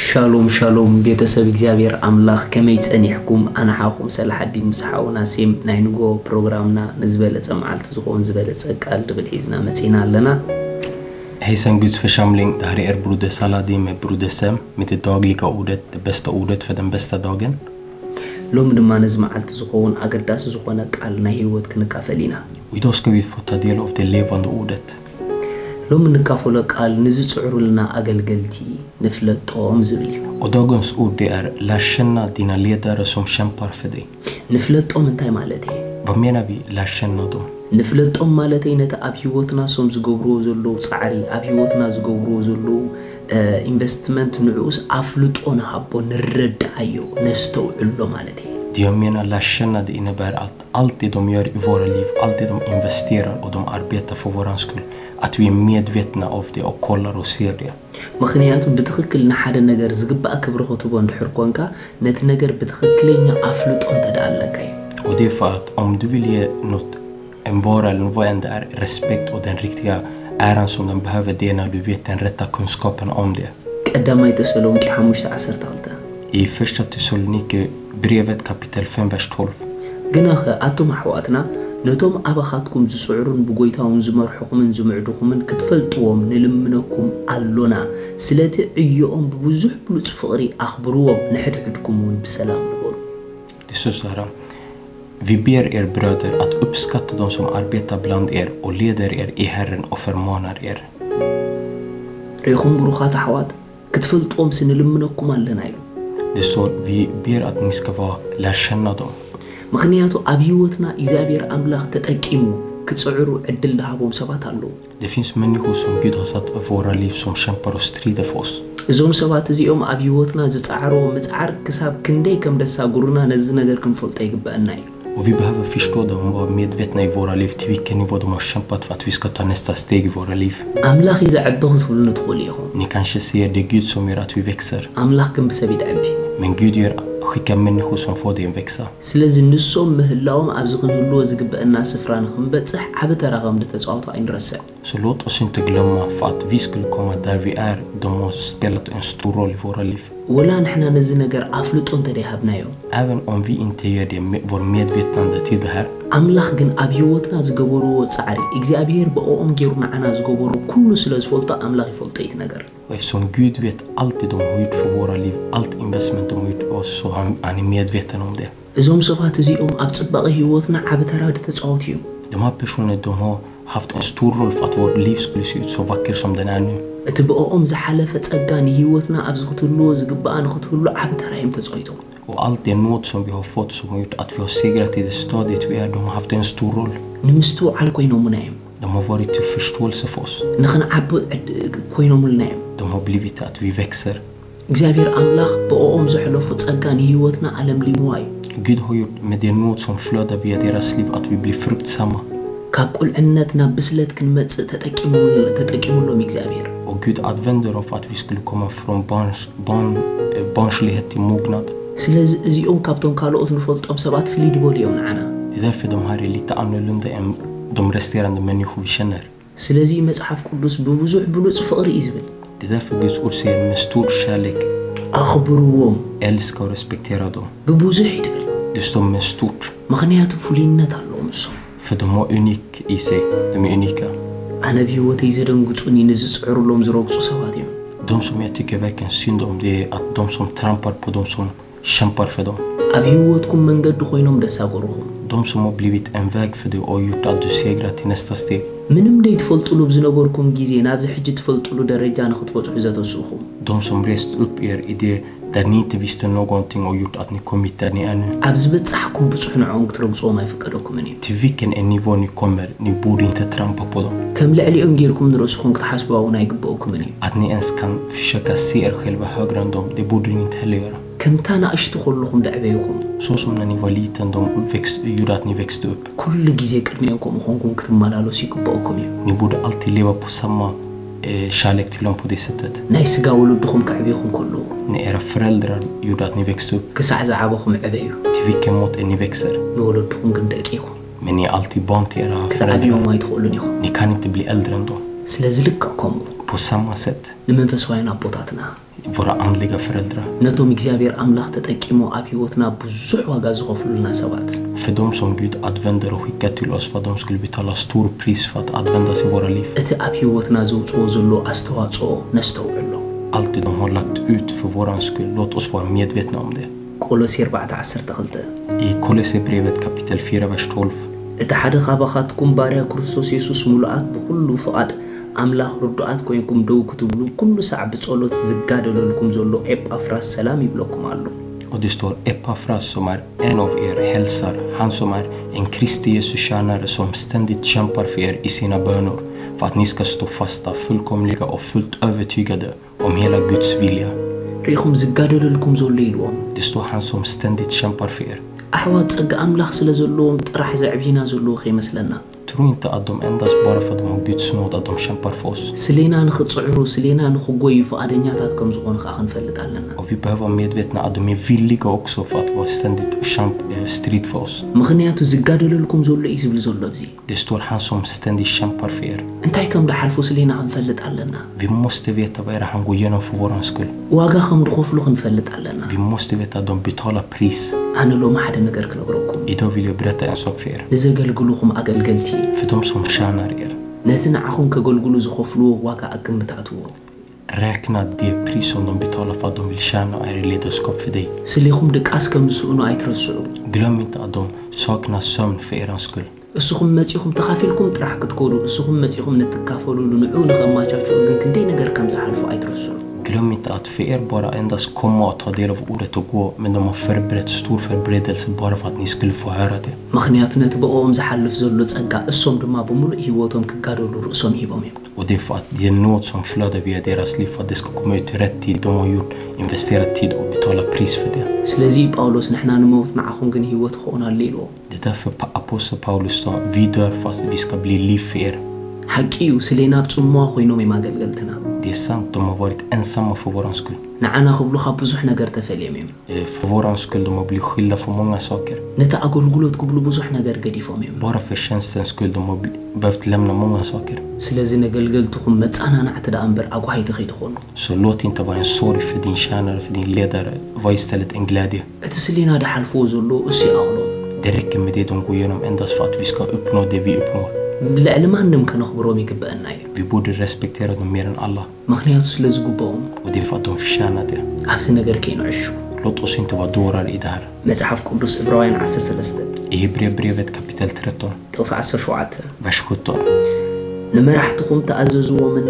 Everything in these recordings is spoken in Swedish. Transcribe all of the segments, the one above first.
شالوم شالوم بيتسب إجابير أملاخ كما يتأنيحكم أنا حاكم سلاح الدين مسحاونا سيم ناينغو برنامجنا نزبلة سمعت زخون زبلة سكال بالحزنا متينا لنا Hejsan Guds församling, det här är broder Saladin med broder Sem med det dagliga ordet, det bästa ordet för den bästa dagen. لوم دما نزمعت زخون أقداس زخونك على هيوت كنكافلينا. Och idag ska vi få ta del av det levande ordet. لوم نكافلك على نزت عرولنا أقلقلتي نفلت أوم زبلي. Och dagens ord det är lär känna dina ledare som kämpar för dig. نفلت أوم انتاي مالتي. Vad menar vi lär känna dem? نفلت أم مالتي نتا أبيوتنا سوم زجبرو زلو صعري أبيوتنا زجبرو زلو investment نعوس أفلت أنا حبو نرد أيو نستوعب له مالتي. Det jag menar lär känna det innebär att allt det de gör i våra liv, allt det de investerar och de arbetar för våran skull, att vi är medvetna av det och kollar och ser det. مخنياتو بتخكل نحد النجار زجبا أكبر خطوبان الحرقانكا نت نجار بتخكلين أفلت أنت دعلكاي. Och det är för att om du vill ge något en vara eller vad än det är respekt och den riktiga äran som den behöver det när du vet den rätta kunskapen om det. قدما يتسالونكي 15 تالتا. I första Thessalonike brevet kapitel 5 vers 12. جناخ أتوم حواتنا نتوم أبخاتكم زسعرون بقويتاون زمرحكم زمعدكم كتفلتوهم نلمنكم علونا سلاتي عيوهم بوزح بلوت فقري أخبروهم نحدحدكم بسلام نقول. Det står så här. Vi ber er bröder att uppskatta de som arbetar bland er och leder er i Herren och förmanar er. ريخون بروخات حوات كتفلتوهم سنلمنكم علونا يلو. Det står vi ber att ni ska lära känna dem. مخنياتو أبيوتنا إزابير أملاخ تتأكيمو كتصعروا عدل لهابهم سبات هالو. Det finns människor som Gud har satt i våra liv som kämpar och strider för oss. زوم سبات زيوم أبيوتنا زتعروا متعر كساب كندي كم دسا قرنا نزنا غير كم فلت يقبأنا. Och vi behöver förstå dem och vara medvetna i våra liv till vilken nivå de har kämpat för att vi ska ta nästa steg i våra liv. أملاخ إذا عبه تقول ندخل يهم. Ni kanske ser det är Gud som gör att vi växer. أملاخ كم بسبيد عبي. Men Gud skickar människor som får det att växa. سلازي نسوم مهلاهم أبزغن هلو زقبأنا سفران خمبتسح عبتها رغم دتسعوتها عين رسع. Så låt oss inte glömma för att vi skulle komma där vi är. De har spelat en stor roll i våra liv. ولا نحن نزل نجار أفلت أنت ده هبنايو. Även om vi inte gör det med vår medvetande till det här. أملاخ جن أبيوتنا زجبرو وتصعري. إجابير بقوم جيرو معنا زجبرو كل سلاز فلتا أملاخ فلتا يتنجار. Och eftersom Gud vet allt det de har gjort för våra liv, allt investment de har gjort oss, så han är medveten om det. زوم سبات زيهم أبتصبغ هيوتنا عبتها دتسعوتيو. De här personerna de har haft en stor roll för att vårt liv skulle se ut så vacker som den är nu. تبقوم زحلفة تجاني هيوتنا أبزغت اللو زجبان خط اللو عبتها رايم تسعوتو. Och allt det nåd som vi har fått som har gjort att vi har segrat i det stadiet vi är, de har haft en stor roll. نمستو على كوينو منايم. De har varit till förståelse för oss. نخن عب كوينو منايم. De har blivit att vi växer. إجابير أملاخ بقوم زحلفة تجاني هيوتنا علم لي مواي. Gud har gjort med den nåd som flödar via deras liv att vi blir fruktsamma. كاكل عنتنا بسلت كنمت تتأكيمو لهم إجابير. Och Gud använder oss för att vi skulle komma från barnslighet till mognad. سلز زيهم كابتن كارلوس نفولت سبات في ليدي بوليوم معنا. Det är därför de här är lite annorlunda än de resterande människor vi känner. سلزي مصحف قدوس بوزح بلوص فقر إزبل. Det är därför Guds ord säger med stor kärlek. أخبروهم. Älska och respektera dem. ببوزح يدبل. Det står med stort. مخنيات فلينة تعلم الصف. För de har unik i sig. De är unika. أنا بهوتي زدن قطوني نزت عرلهم زروقصو سواتيهم. De som jag tycker verkligen synd om det är att de som trampar på de som kämpar för dem. أبيوتكم من قد خوينهم دساقرهم. De som har blivit en väg för dig och gjort att du segrar till nästa steg. منم دي تفلطلو بزنبوركم جيزي نابز حجة تفلطلو درجان خطبوت عزات السوخم. De som rest upp er i det där ni inte visste någonting och gjort att ni kommit där ni är nu. أبزبت صحكم بتصحن عونك ترقصوا ما يفكركم مني. Till vilken en nivå ni kommer, ni borde inte trampa på dem. كم لعلي أمجيركم درسكم كتحاسبوا ونايقبوكم مني. Att ni ens kan försöka se er själva högre än dem, det borde ni inte heller göra. كم تانا أشتغل لكم دعبيكم. Så som när ni var liten, de gjorde att ni växte upp. كل جزء كرميكم وخونكم كتمالالو سيكبوكم. Ni borde alltid leva på samma kärlek till dem på det sättet. نايس قاولوا دخم كعبيكم كله. När era föräldrar gjorde att ni växte upp. كسعز عابكم عبيو. Till vilken mått är ni växer. نولدكم قدقيكم. Men ni är alltid barn till era föräldrar. Ni kan inte bli äldre än dem. سلازلككم. På samma sätt. لمنفسوين أبوتاتنا. våra andliga föräldrar. ነቶም እግዚአብሔር አምላክ ተጠቂሞ አብ ህይወትና ብዙ ዋጋ ዝኸፍሉልና ሰባት För dem som Gud använder och skickar till oss för att de skulle betala stor pris för att användas i våra liv. እቲ አብ ህይወትና ዘውጽኦ ዘሎ አስተዋጽኦ ነስተውዕሎ Allt det de har lagt ut för våran skull, låt oss vara medvetna om det. ቆሎሴ 4:12 I Kolosserbrevet kapitel 4 vers 12. እቲ ሓደ ካባኻትኩም ባርያ ክርስቶስ ኢየሱስ ሙሉአት ብኩሉ ፍቃድ አምላክ ርዱአት ኮይንኩም ደው ክትብሉ ኩሉ ሰዓት በጸሎት ዝጋደለልኩም ዘሎ ኤጳፍራስ ሰላም ይብለኩም አሉ Och det står Epafras som är en av er hälsar, han som är en Kristi Jesus tjänare som ständigt kämpar för er i sina bönor för att ni ska stå fasta, fullkomliga och fullt övertygade om hela Guds vilja. ሪኹም ዝጋደለልኩም ዘሎ ይልዎም Det står han som ständigt kämpar för er. አሕዋት ጸጋ አምላክ ስለዘለዎም ጥራሕ ዘዕቢና ዘሎ ኸይመስለና Tro inte att de endast bara för att de har Guds nåd att de kämpar för oss. ስለና ንኽጽዕሩ ስለና ንኽጎዩ ፈቃደኛታት ከም ዝኾኑ ከዓ ክንፈልጥ ኣለና Och vi behöver vara medvetna att de är villiga också för att vara ständigt strid för oss. ምኽንያቱ ዝጋደለልኩም ዘሎ እዩ ዝብል ዘሎ ኣብዚ Det står han som ständigt kämpar för er. እንታይ ከም ዝሓልፉ ስለና ክንፈልጥ ኣለና Vi måste veta vad han går igenom för våran skull. ዋጋ ከም ዝኸፍሉ ክንፈልጥ ኣለና Vi måste veta att de betalar pris. ኣነ ሎማ ሓደ ነገር ክነግረኩም Idag vill jag berätta en sak för er. ንዘገልግሉኹም ኣገልገልቲ För de som tjänar er. ነቲ ንዓኹም ከገልግሉ ዝኸፍልዎ ዋጋ ኣግምታትዎ Räkna det pris som de betalar för att de vill tjäna är i ledarskap för dig. ስለኹም ድቃስ ከም ዝስእኑ ኣይትረስዑ Glöm inte att de saknar sömn för er skull. እስኹም መጺኹም ተኻፊልኩም ጥራሕ ክትከዱ እስኹም መጺኹም ንትካፈሉሉ ንዑ ንኸማቻችሁ ግን ክንደይ ነገር ከም ዝሓልፉ ኣይትረስዑ Glöm inte att för er bara endast komma och ta del av ordet och gå, men de har förberett stor förberedelse bara för att ni skulle få höra det. ምኽንያቱ ነቲ ብኦም ዝሓልፍ ዘሎ ጸጋ እሶም ድማ ብምሉእ ህይወቶም ክጋደሉ ርእሶም ሂቦም እዮም Och det är för att det är nåd som flödar via deras liv för att det ska komma ut i rätt tid. De har gjort, investerat tid och betalat pris för det. ስለዚ ጳውሎስ ንሕና ንመውት ንዓኹም ግን ህይወት ክኾናሉ ኢልዎ Det är därför apostel Paulus sa, vi dör fast vi ska bli liv för er. ሓቂ እዩ ስለና ብጽሙዋ ኮይኖም እዮም ኣገልገልትና Det är sant, de har varit ensamma för våran skull. ንዓና ክብሉኻ ብዙሕ ነገር ተፈልዮም እዮም För våran skull, de har blivit skilda för många saker. ነቲ ኣገልግሎት ክብሉ ብዙሕ ነገር ገዲፎም እዮም Bara för tjänstens skull, de har behövt lämna många saker. ስለዚ ነገልገልትኹም መጻናናዕቲ ዳ እምበር ኣጓሂቲ ከይትኾኑ Så låt inte vara en sorg för din tjänare, för din ledare. Var istället en glädje. እቲ ስለና ድሓልፍዎ ዘሎ እሱ ይኣኽሎም Det räcker med det de går igenom endast för att vi ska uppnå det vi uppnår. ልዕሊ ማንም ከነኽብሮም ይግብአና እዩ Vi borde respektera dem mer än alla. ምኽንያቱ ስለ ዝግብኦም Och det är för att de förtjänar det. ኣብዚ ነገር ከይንዕሹ Låt oss inte vara dårar i det här. መጽሓፍ ቅዱስ ዕብራውያን 13 I Hebreerbrevet kapitel 13, ጥቕሲ 17 vers 17. ንመራሕትኹም ተኣዘዝዎምን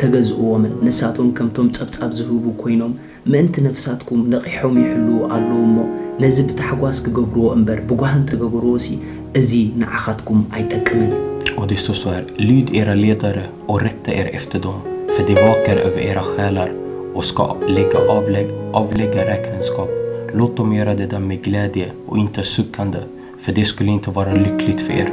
ተገዝእዎምን ንሳቶም ከምቶም ጸብጻብ ዝህቡ ኮይኖም ምእንቲ ነፍሳትኩም ነቂሖም ይሕልው ኣለዎ እሞ ነዚ ብታሕጓስ ክገብርዎ እምበር ብጓህን ተገብርዎሲ እዚ ንዓኻትኩም ኣይጠቅምን Och det står så här, lyd era ledare och rätta er efter dem, för de vakar över era själar och ska avlägga räkenskap. Låt dem göra det där med glädje och inte suckande, för det skulle inte vara lyckligt för er.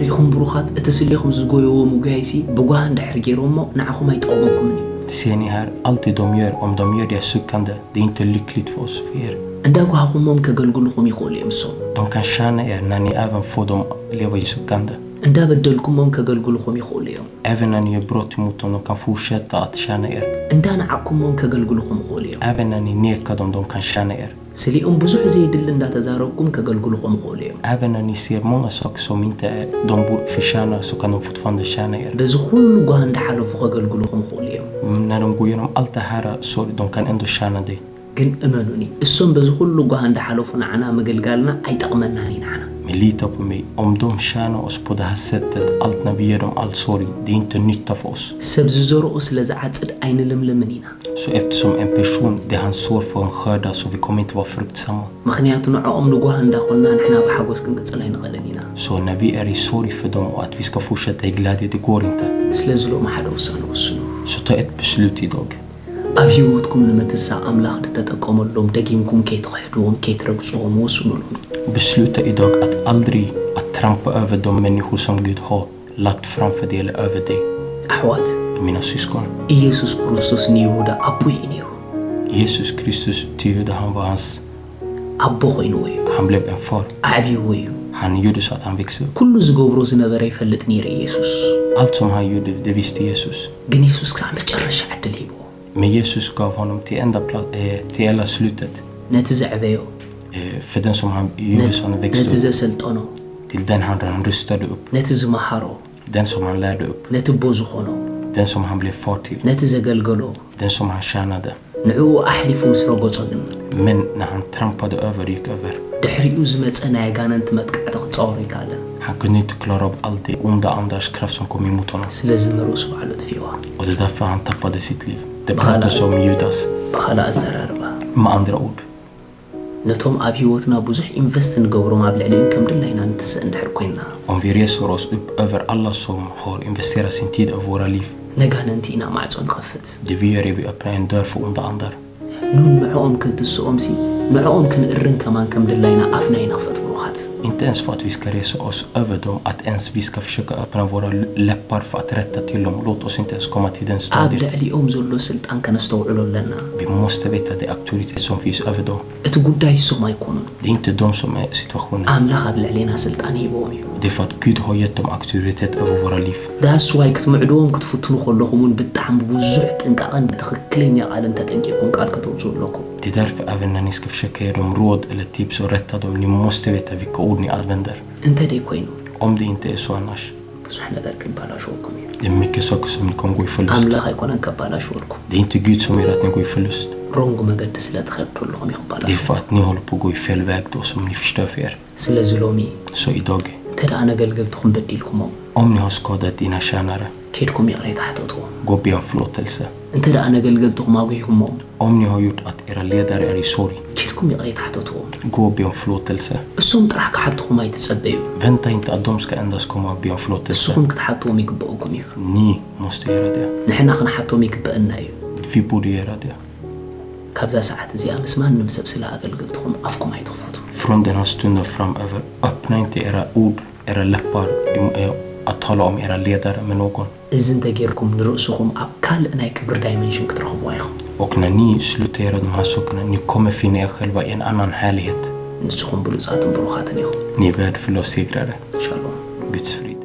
ሪኹም ብሩኻት እቲ ስሊኹም ዝጎይዎ ሙጋይሲ ብጓህን ድሕር ገይሮሞ ንዓኹም ኣይጠቕመኩምን እዩ Ser ni här, allt det de gör, om de gör det suckande, det är inte lyckligt för oss, för er. እንዳጓህኹሞም ከገልግሉኹም ይኽእሉ እዮም እሶም De kan tjäna er när ni även får dem leva i suckande. እንዳበደልኩሞም ከገልግሉኹም ይኽእሉ እዮም Även när ni gör brott mot dem, de kan fortsätta att tjäna er. እንዳንዓቅኩሞም ከገልግሉኹም ይኽእሉ እዮም Även när ni nekar dem, de kan tjäna er. ስሊኦም ብዙሕ ዘይድል እንዳተዛረብኩም ከገልግሉኹም ይኽእሉ እዮም Även när ni ser många saker som inte de förtjänar, så kan de fortfarande tjäna er. በዚ ኩሉ ጓህ እንዳሓለፉ ከገልግሉኹም ይኽእሉ እዮም När de går igenom allt det här, så de kan ändå tjäna dig. ግን እመኑኒ እሶም በዚ ኩሉ ጓህ እንዳሓለፉ ንዓና መገልጋልና ኣይጠቕመናን እዩ ንዓና Men lita på mig, om de tjänar oss på det här sättet, allt när vi ger dem all sorg, det är inte nytta för oss. ሰብ ዝዘርኦ ስለ ዝዓጽድ ኣይንልምልምን ኢና Så eftersom en person, det han sår får en skörda, så vi kommer inte vara fruktsamma. ምክንያቱ ንዕኦም ንጓህ እንዳኾንና ንሕና ብሓጎስ ክንቅጽል ኣይንኽእልን ኢና Så när vi är i sorg för dem och att vi ska fortsätta i glädje, det går inte. ስለዚ ሎማ ሓደ ውሳነ ወስኑ Så ta ett beslut idag. ኣብ ህይወትኩም ንምትሳእ ኣምላኽ ንተጠቀመሎም ደጊምኩም ከይትኽሕድዎም ከይትረግፅዎም ወስኑሎም Besluta idag att aldrig att trampa över de människor som Gud har lagt framför dig eller över dig. ኣሕዋት Mina syskon, ኢየሱስ ክርስቶስ ንይሁዳ ኣቦ እዩ ነይሩ Jesus Kristus till Juda, han var hans, ኣቦ ኮይኑዎ እዩ han blev en far. ኣዕብይዎ እዩ Han gjorde så att han växte upp. ኩሉ ዝገብሮ ዝነበረ ይፈልጥ ነይሩ ኢየሱስ Allt som han gjorde, det visste Jesus. ግን ኢየሱስ ክሳብ መጨረሻ ዕድል ሂብዎ Men Jesus gav honom till enda slutet. ነቲ ዘዕበዮ För den som han Jesusson ነቲ växte upp. ዘሰልጠኖ Till den han rustade upp. ነቲ ዝመሃሮ Den som han lärde upp. ነቲ ቦ ዝኾኖ Den som han blev far till. ነቲ ዘገልገሎ Den som han tjänade. ንዕኡ ኣሕሊፉ ምስ ረገጾ ግን Men när han trampade över gick över. ድሕሪኡ ዝመፀ ናይ ኣጋነንቲ መጥቃዕቲ ክፀወሩ ይከኣለን Han kunde inte klara av all det onda andars kraft som kom emot honom. ስለዚ ንርእሱ ባዕሉ ጥፊዋ Och det är därför han tappade sitt liv. Det pratas om Judas. ብኻልእ ኣዘራርባ Med andra ord. ነቶም ኣብ ሂወትና ብዙሕ ኢንቨስት ንገብሮም ኣብ ልዕሊን ከም ድላይና ንትስእ እንድሕር ኮይንና Om vi reser oss upp över alla som har investerat sin tid av våra liv. ነጋነንቲ ኢና ማዕፆ ንኸፍት Det vi gör är vi öppnar en dörr för onda andar. ኑን ንዕኦም ክንትስኦም ሲ ንዕኦም ክንእርን ከማን ከም ድላይና ኣፍና ይንኽፈት ብሩኻት Inte ens för att vi ska resa oss över dem, att ens vi ska försöka öppna våra läppar för att rätta till dem. Låt oss inte ens komma till den ኣብ stadiet. ልዕሊኦም ዘሎ ስልጣን ከነስተውዕሎ ኣለና Vi måste veta det auktoritet som finns över dem. እቲ ጉዳይ እሶም ኣይኮኑን Det är inte de som är situationen. ኣምላኽ ኣብ ልዕሊና ስልጣን ሂቦም እዩ Det är för att Gud har gett dem auktoritet över våra liv. ዳስዋይ ክትምዕድዎም ክትፍትኑ ከለኹም እውን ብጣዕሚ ብዙሕ ጥንቃቐን ብትኽክለኛ ቃልን ተጠንቂቁን ቃል ከተውፅኡ ኣለኩም Det är därför även när ni ska försöka ge dem råd eller tips och rätta dem, ni måste veta vilka ord ni använder. እንተ ደይ ኮይኑ Om det inte är så annars. ብዙሕ ነገር ክባላሽወኩም እዩ Det är mycket saker som ni kommer gå i förlust. ኣምላኽ ኣይኮነን ከባላሽወልኩም Det är inte Gud som gör att ni går i förlust. ሮንግ መገዲ ስለ ትኸዱ ኣለኹም Det är ይኽባላሽ för att ni håller på att gå i fel väg då som ni förstör för er. ስለዚ ሎሚ Så idag, እንተ ደኣ ነገልገልትኩም በዲልኩሞም om ni har skadat dina tjänare, ከድኩም ይቕሬ ታሕተትዎም gå och be om förlåtelse. እንተ ደኣ ነገልገልትኩም ኣጉይኹሞም Om ni har gjort att era ledare är i sorg, ከድኩም ይቕሬ ታሕተትዎም gå och be om förlåtelse. እሶም ጥራሕ ክሓትኹም ኣይትጸበዩ Vänta inte att de ska endast komma och be om förlåtelse. እስኹም ክትሓትዎም ይግብአኩም እዩ Ni måste göra det. ንሕና ክንሓቶም ይግብአና እዩ Vi borde göra det. ካብዛ ሰዓት እዚኣ ምስ ማንም ሰብ ስለ ኣገልግልትኩም ኣፍኩም ኣይትኽፈቱ Från den här stunden framöver, öppna inte era ord, era läppar att tala om era ledare med någon. እዚ እንተጌርኩም ንርእስኹም ኣብ ካልእ ናይ ክብሪ ዳይሜንሽን ክትረኽብዋ ኢኹም Och när ni slutar göra de här sakerna, ni kommer finna er själva i en annan härlighet. ንስኹም ብሉፃትን ብሩኻትን ኢኹም Ni är värdefulla och segrare. ሻሎም Guds frid.